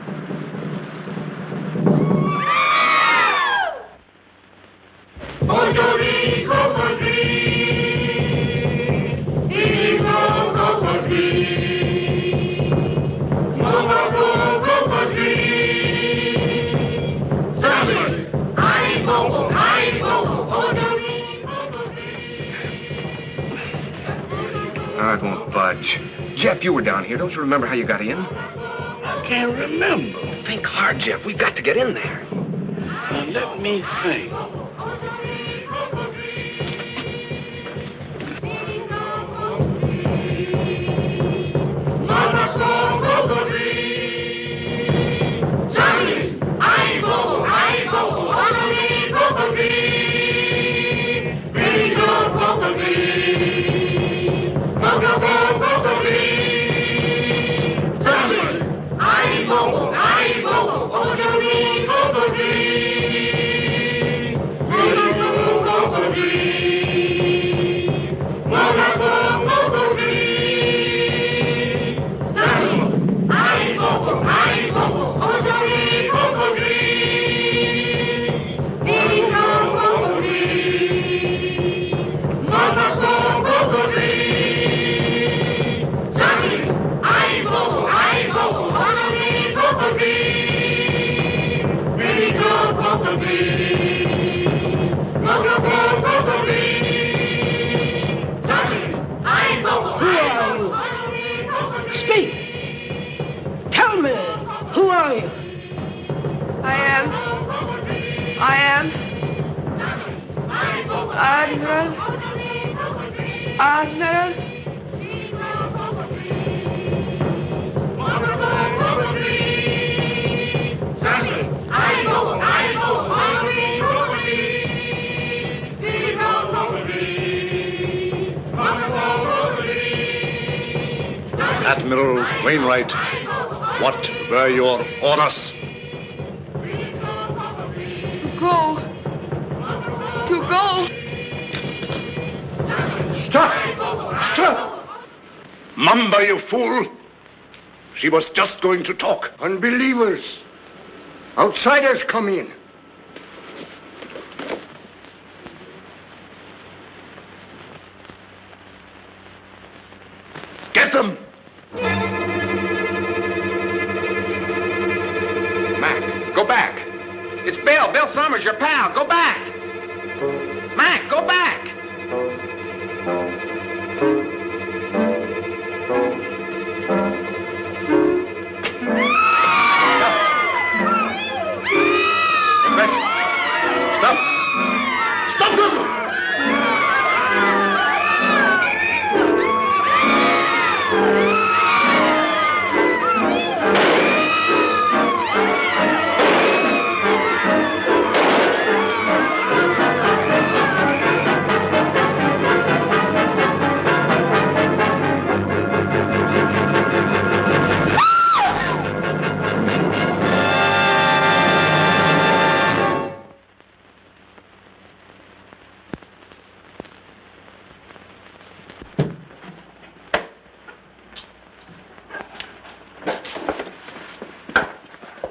That won't bite. Jeff, you were down here. Don't you remember how you got in? I can't remember. Think hard, Jeff. We've got to get in there. Now, let me think. Speak! Tell me, who are you? I am Admiral. Admiral Wainwright, what were your orders? To go. Stop! Stop! Mamba, you fool! She was just going to talk. Unbelievers. Outsiders come in. Get them! Mac, go back. It's Bill. Bill Summers, your pal. Go back. Mac, go back. Stop them!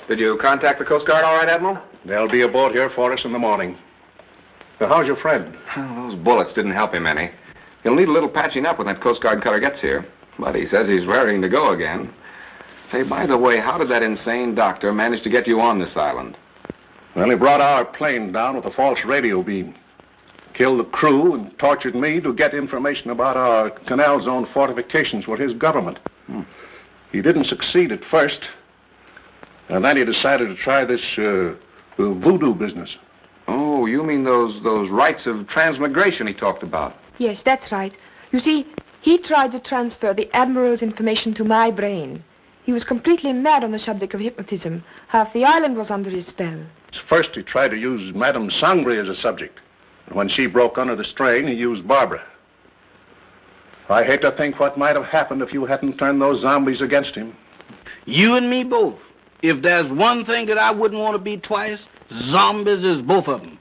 Did you contact the Coast Guard all right, Admiral? They'll be aboard here for us in the morning. Now, how's your friend? Those bullets didn't help him any. He'll need a little patching up when that Coast Guard cutter gets here. But he says he's raring to go again. Say, by the way, how did that insane doctor manage to get you on this island? Well, he brought our plane down with a false radio beam. Killed the crew and tortured me to get information about our Canal Zone fortifications with his government. He didn't succeed at first. And then he decided to try this voodoo business. Oh, you mean those rites of transmigration he talked about? Yes, that's right. You see, he tried to transfer the Admiral's information to my brain. He was completely mad on the subject of hypnotism. Half the island was under his spell. First, he tried to use Madame Sangre as a subject. And when she broke under the strain, he used Barbara. I hate to think what might have happened if you hadn't turned those zombies against him. You and me both. If there's one thing that I wouldn't want to be twice, zombies is both of them.